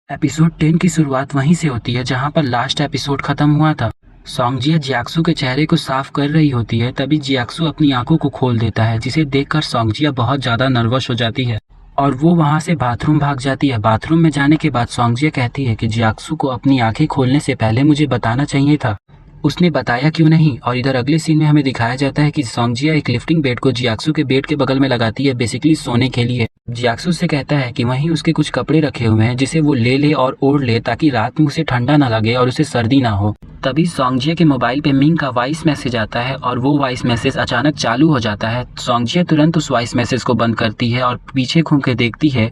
Episode 10 की शुरुआत वहीं से होती है जहां पर लास्ट एपिसोड खत्म हुआ था। सोंगजिया जियाक्सू के चेहरे को साफ कर रही होती है, तभी जियाक्सू अपनी आंखों को खोल देता है, जिसे देखकर सोंगजिया बहुत ज्यादा नर्वस हो जाती है और वो वहां से बाथरूम भाग जाती है। बाथरूम में जाने के बाद सोंगजिया कहती है कि जियाक्सू को अपनी आंखें खोलने से पहले मुझे बताना चाहिए था, उसने बताया क्यों नहीं। और इधर अगले सीन में हमें दिखाया जाता है कि सोंगजिया एक लिफ्टिंग बेड को जियाक्सू के बेड के बगल में लगाती है, बेसिकली सोने के लिए। जियाक्सू से कहता है कि वहीं उसके कुछ कपड़े रखे हुए हैं जिसे वो ले ले और ओढ़ ले, ताकि रात में उसे ठंडा ना लगे और उसे सर्दी ना हो। तभी सोंगजिया के मोबाइल पे मिंग का वॉइस मैसेज आता है और वो वॉइस मैसेज अचानक चालू हो जाता है। सोंगजिया तुरंत उस वॉइस मैसेज को बंद करती है और पीछे घूम के देखती है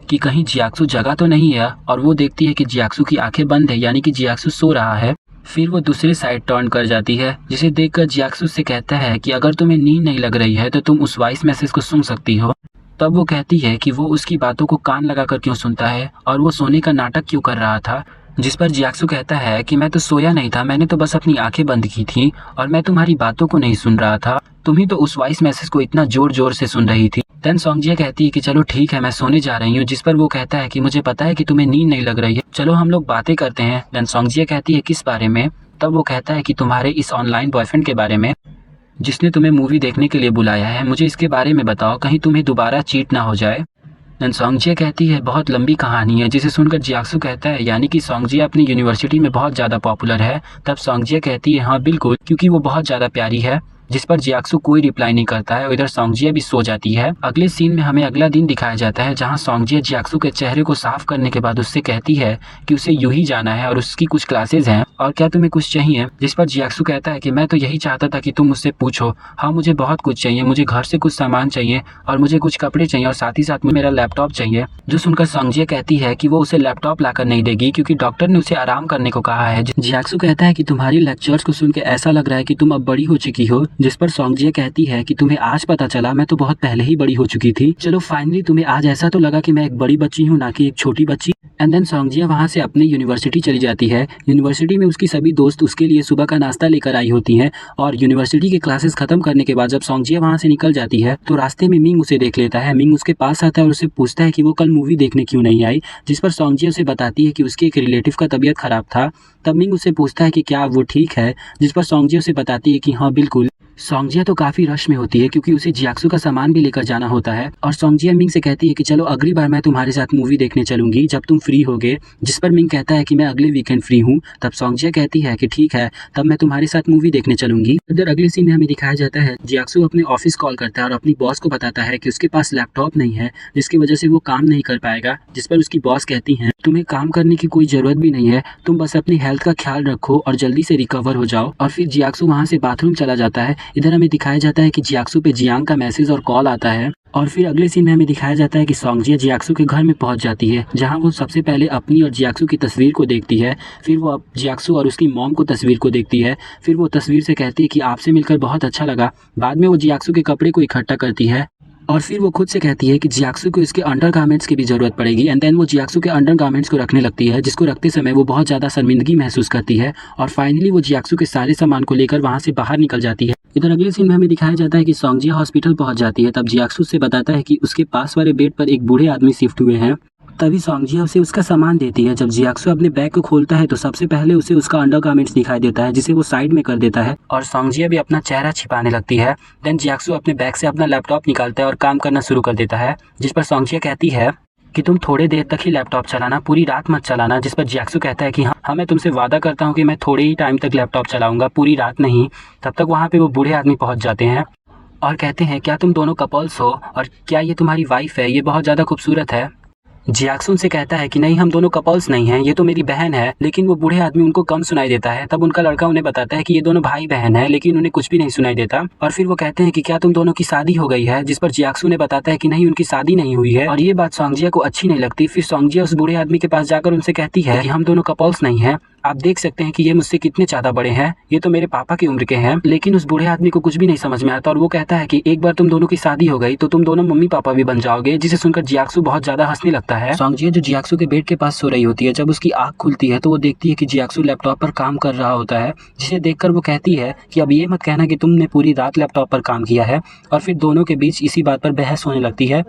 कि कहीं जियाक्सू जगह तो नहीं है, और वो देखती है कि जियाक्सू की आंखें बंद है, यानी कि जियाक्सू सो रहा है। फिर वो दूसरी साइड टर्न कर जाती है, जिसे देखकर जियाक्सू से कहता है कि अगर तुम्हें नींद नहीं लग रही है तो तुम उस वॉइस मैसेज को सुन सकती हो। तब वो कहती है कि वो उसकी बातों को कान लगाकर क्यों सुनता है और वो सोने का नाटक क्यों कर रहा था। जिस पर जियाक्सू कहता है कि मैं तो सोया नहीं था, मैंने तो बस अपनी आंखें बंद की थी और मैं तुम्हारी बातों को नहीं सुन रहा था, तुम ही तो उस वॉइस मैसेज को इतना जोर जोर से सुन रही थी। देन सोंगजिया कहती है कि चलो ठीक है, मैं सोने जा रही हूँ। जिस पर वो कहता है कि मुझे पता है कि तुम्हें नींद नहीं लग रही है, चलो हम लोग बातें करते हैं। देन सोंगजिया कहती है किस बारे में। तब वो कहता है कि तुम्हारे इस ऑनलाइन बॉयफ्रेंड के बारे में, जिसने तुम्हें मूवी देखने के लिए बुलाया है, मुझे इसके बारे में बताओ, कहीं तुम्हें दोबारा चीट ना हो जाए। देन सोंगजिया कहती है बहुत लंबी कहानी है, जिसे सुनकर जियाक्सू कहता है यानी कि सोंगजिया अपनी यूनिवर्सिटी में बहुत ज़्यादा पॉपुलर है। तब सोंगजिया कहती है हाँ बिल्कुल, क्योंकि वो बहुत ज़्यादा प्यारी है। जिस पर जियाक्सू कोई रिप्लाई नहीं करता है। इधर सोंगजिया भी सो जाती है। अगले सीन में हमें अगला दिन दिखाया जाता है, जहां सोंगजिया जियाक्सू के चेहरे को साफ करने के बाद उससे कहती है कि उसे यूं ही जाना है और उसकी कुछ क्लासेस हैं और क्या तुम्हें कुछ चाहिए। जिस पर जियाक्सू कहता है कि मैं तो यही चाहता था कि तुम मुझसे पूछो। हाँ मुझे बहुत कुछ चाहिए, मुझे घर से कुछ सामान चाहिए और मुझे कुछ कपड़े चाहिए और साथ ही साथ मेरा लैपटॉप चाहिए। जो सुनकर सोंगजिया कहती है कि वो उसे लैपटॉप लाकर नहीं देगी, क्योंकि डॉक्टर ने उसे आराम करने को कहा है। जियाक्सू कहता है कि तुम्हारी लेक्चर्स को सुन के ऐसा लग रहा है कि तुम अब बड़ी हो चुकी हो। जिस पर सोंगजिया कहती है कि तुम्हें आज पता चला, मैं तो बहुत पहले ही बड़ी हो चुकी थी। चलो फाइनली तुम्हें आज ऐसा तो लगा कि मैं एक बड़ी बच्ची हूँ, ना कि एक छोटी बच्ची। एंड देन सोंगजिया वहाँ से अपनी यूनिवर्सिटी चली जाती है। यूनिवर्सिटी में उसकी सभी दोस्त उसके लिए सुबह का नाश्ता लेकर आई होती हैं और यूनिवर्सिटी के क्लासेस खत्म करने के बाद जब सोंगजिया वहाँ से निकल जाती है तो रास्ते में मिंग उसे देख लेता है। मिंग उसके पास आता है और उससे पूछता है कि वो कल मूवी देखने क्यों नहीं आई। जिस पर सोंगजिया उसे बताती है कि उसके एक रिलेटिव का तबीयत खराब था। तब मिंग उससे पूछता है कि क्या वो ठीक है। जिस पर सोंगजिया उसे बताती है कि हाँ बिल्कुल। सोंगजिया तो काफी रश में होती है क्योंकि उसे जियाक्सू का सामान भी लेकर जाना होता है और सोंगजिया मिंग से कहती है कि चलो अगली बार मैं तुम्हारे साथ मूवी देखने चलूंगी जब तुम फ्री होगे। जिस पर मिंग कहता है कि मैं अगले वीकेंड फ्री हूँ। तब सोंगजिया कहती है कि ठीक है, तब मैं तुम्हारे साथ मूवी देखने चलूंगी। इधर अगले सीन में हमें दिखाया जाता है जियाक्सू अपने ऑफिस कॉल करता है और अपनी बॉस को बताता है कि उसके पास लैपटॉप नहीं है, जिसकी वजह से वो काम नहीं कर पाएगा। जिस पर उसकी बॉस कहती है तुम्हें काम करने की कोई जरूरत भी नहीं है, तुम बस अपनी हेल्थ का ख्याल रखो और जल्दी से रिकवर हो जाओ। और फिर जियाक्सू वहाँ से बाथरूम चला जाता है। इधर हमें दिखाया जाता है कि जियाक्सू पे जियांग का मैसेज और कॉल आता है और फिर अगले सीन में हमें दिखाया जाता है कि सोंगजिया जियाक्सू के घर में पहुंच जाती है, जहां वो सबसे पहले अपनी और जियाक्सू की तस्वीर को देखती है। फिर वो जियाक्सू और उसकी मॉम को तस्वीर को देखती है। फिर वो तस्वीर से कहती है कि आपसे मिलकर बहुत अच्छा लगा। बाद में वो जियाक्सू के कपड़े को इकट्ठा करती है और फिर वो खुद से कहती है कि जियाक्सू को इसके अंडरगारमेंट्स की भी जरूरत पड़ेगी। एंड देन वो जियाक्सू के अंडरगारमेंट्स को रखने लगती है, जिसको रखते समय वो बहुत ज़्यादा शर्मिंदगी महसूस करती है और फाइनली वो जियाक्सू के सारे सामान को लेकर वहाँ से बाहर निकल जाती है। इधर अगले सीन में हमें दिखाया जाता है कि सोंगजिया हॉस्पिटल पहुंच जाती है। तब जियाक्सू से बताता है कि उसके पास वाले बेड पर एक बूढ़े आदमी शिफ्ट हुए हैं। तभी सोंगजिया उसे उसका सामान देती है। जब जियाक्सू अपने बैग को खोलता है तो सबसे पहले उसे उसका अंडरगारमेंट्स दिखाई देता है, जिसे वो साइड में कर देता है और सोंगजिया भी अपना चेहरा छिपाने लगती है। देन जियाक्सू अपने बैग से अपना लैपटॉप निकालता है और काम करना शुरू कर देता है। जिस पर सोंगजिया कहती है कि तुम थोड़े देर तक ही लैपटॉप चलाना, पूरी रात मत चलाना। जिस पर जियाक्सू कहता है कि हाँ मैं तुमसे वादा करता हूँ कि मैं थोड़े ही टाइम तक लैपटॉप चलाऊंगा, पूरी रात नहीं। तब तक वहाँ पे वो बूढ़े आदमी पहुँच जाते हैं और कहते हैं क्या तुम दोनों कपल्स हो और क्या ये तुम्हारी वाइफ है, ये बहुत ज़्यादा खूबसूरत है। जियाक्सू उनसे कहता है कि नहीं हम दोनों कपल्स नहीं हैं, ये तो मेरी बहन है। लेकिन वो बूढ़े आदमी उनको कम सुनाई देता है। तब उनका लड़का उन्हें बताता है कि ये दोनों भाई बहन है, लेकिन उन्हें कुछ भी नहीं सुनाई देता। और फिर वो कहते हैं कि क्या तुम दोनों की शादी हो गई है। जिस पर जियाक्सू ने बताता है कि नहीं उनकी शादी नहीं हुई है और ये बात सोंगजिया को अच्छी नहीं लगती। फिर सोंगजिया उस बूढ़े आदमी के पास जाकर उनसे कहती है कि हम दोनों कपल्स नहीं हैं, आप देख सकते हैं कि ये मुझसे कितने ज्यादा बड़े हैं, ये तो मेरे पापा की उम्र के हैं। लेकिन उस बूढ़े आदमी को कुछ भी नहीं समझ में आता और वो कहता है कि एक बार तुम दोनों की शादी हो गई तो तुम दोनों मम्मी पापा भी बन जाओगे। जिसे सुनकर जियाक्सू बहुत ज्यादा हंसने लगता है। सोंगजिया जो जियाक्सू के बेड के पास सो रही होती है, जब उसकी आंख खुलती है तो वो देखती है कि जियाक्सू लैपटॉप पर काम कर रहा होता है, जिसे देखकर वो कहती है कि अब ये मत कहना कि तुमने पूरी रात लैपटॉप पर काम किया है। और फिर दोनों के बीच इसी बात पर बहस होने लगती है।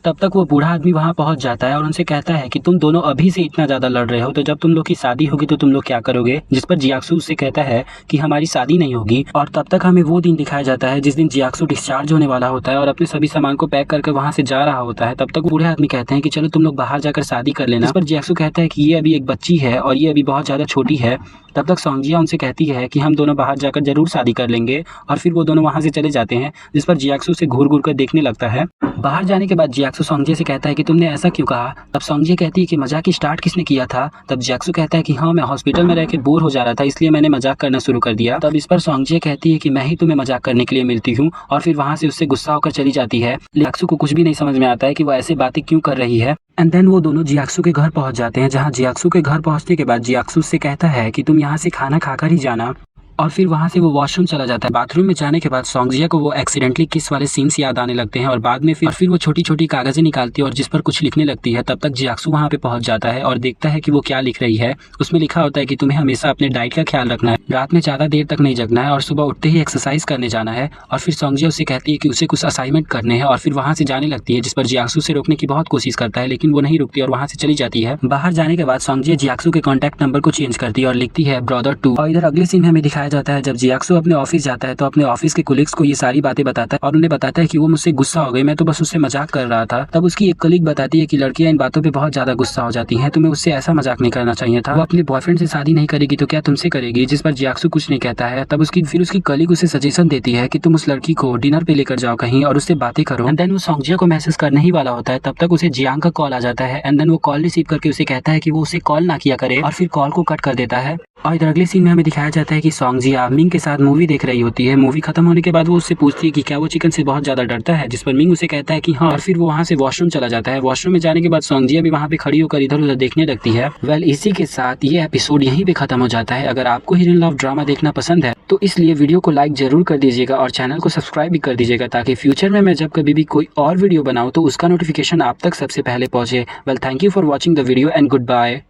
तब तक वो बूढ़ा आदमी वहाँ पहुँच जाता है और उनसे कहता है कि तुम दोनों अभी से इतना ज्यादा लड़ रहे हो तो जब तुम लोग की शादी होगी तो तुम लोग क्या करोगे। जिस पर जियाक्सु उससे कहता है कि हमारी शादी नहीं होगी। और तब तक हमें वो दिन दिखाया जाता है जिस दिन जियाक्सु डिस्चार्ज होने वाला होता है और अपने सभी सामान को पैक करके वहाँ से जा रहा होता है। तब तक बूढ़े आदमी कहते हैं कि चलो तुम लोग बाहर जाकर शादी कर लेना। इस पर जियाक्सु कहता है कि ये अभी एक बच्ची है और ये अभी बहुत ज्यादा छोटी है। तब तक सॉन्गजिया उनसे कहती है कि हम दोनों बाहर जाकर जरूर शादी कर लेंगे और फिर वो दोनों वहाँ से चले जाते हैं। जिस पर जियाक्सु उसे घूर घूर कर देखने लगता है। बाहर जाने के बाद जियाक्सु सॉन्गजिया से कहता है कि तुमने ऐसा क्यों कहा। तब सॉन्गजिया कहती है कि मजाक की स्टार्ट किसने किया था। तब जियाक्सु कहता है कि हाँ, मैं हॉस्पिटल में रह के बोर हो जा रहा था इसलिए मैंने मजाक करना शुरू कर दिया। तब इस पर सॉन्गजिया कहती है कि मैं ही तुम्हें मजाक करने के लिए मिलती हूँ और फिर वहाँ से उससे गुस्सा होकर चली जाती है। जियाक्सु को कुछ भी नहीं समझ में आता है कि वो ऐसी बातें क्यों कर रही है। एंड देन वो दोनों जियाक्सु के घर पहुंच जाते हैं, जहां जियाक्सु के घर पहुंचने के बाद जियाक्सु से कहता है कि तुम यहाँ से खाना खाकर ही जाना। और फिर वहाँ से वो वॉशरूम चला जाता है। बाथरूम में जाने के बाद सॉन्गजिया को वो एक्सीडेंटली किस वाले सीन्स याद आने लगते हैं और बाद में फिर वो छोटी छोटी कागजें निकालती है और जिस पर कुछ लिखने लगती है। तब तक जियाक्सु वहाँ पे पहुंच जाता है और देखता है कि वो क्या लिख रही है। उसमें लिखा होता है कि तुम्हें हमेशा अपने डाइट का ख्याल रखना है, रात में ज्यादा देर तक नहीं जगना है और सुबह उठते ही एक्सरसाइज करने जाना है। और फिर सॉन्गजिया उससे कहती है कि उसे कुछ असाइनमेंट करने हैं और फिर वहाँ से जाने लगती है। जिस पर जियाक्सु से रोकने की बहुत कोशिश करता है लेकिन वो नहीं रुकती और वहाँ से चली जाती है। बाहर जाने के बाद सॉन्गजिया जियाक्सु के कॉन्टैक्ट नंबर को चेंज करती है और लिखती है ब्रदर 2। और इधर अगले सीन में हमें दिखाया जाता है जब जियाक्सु अपने ऑफिस जाता है तो अपने ऑफिस के कोलिग्स को ये सारी बातें बताता है और उन्हें बताता है कि वो मुझसे गुस्सा हो गई, मैं तो बस उससे मजाक कर रहा था। तब उसकी एक कलीग बताती है कि लड़कियां इन बातों पे बहुत ज्यादा गुस्सा हो जाती हैं, तुम्हें उससे ऐसा मजाक नहीं करना चाहिए था। वो अपने बॉयफ्रेंड से शादी नहीं करेगी तो क्या तुमसे करेगी। जिस पर जियाक्सु कुछ नहीं कहता है। तब उसकी कलीग उसे सजेशन देती है कि तुम उस लड़की को डिनर पे लेकर जाओ कहीं और उससे बातें करो। एंड देन वो सॉन्गजिया को मैसेज करने ही वाला होता है। तब तक उसे जियांग का कॉल आ जाता है एंड देन वो कॉल रिसीव करके उसे कहता है कि वो उसे कॉल ना किया करे और फिर कॉल को कट कर देता है। और इधर अगले सीन में हमें दिखाया जाता है कि सॉन्गजिया मिंग के साथ मूवी देख रही होती है। मूवी खत्म होने के बाद वो उससे पूछती है कि क्या वो चिकन से बहुत ज्यादा डरता है। जिस पर मिंग उसे कहता है कि हाँ, और फिर वो वहाँ से वॉशरूम चला जाता है। वॉशरूम में जाने के बाद सॉन्गजिया भी वहाँ पे खड़ी होकर इधर उधर देखने लगती है। वेल, इसी के साथ ये एपिसोड यहीं पे खत्म हो जाता है। अगर आपको हिडन लव ड्रामा देखना पसंद है तो इसलिए वीडियो को लाइक जरूर कर दीजिएगा और चैनल को सब्सक्राइब भी कर दीजिएगा ताकि फ्यूचर में मैं जब कभी भी कोई और वीडियो बनाऊं तो उसका नोटिफिकेशन आप तक सबसे पहले पहुंचे। Well, thank you for watching the video and good bye.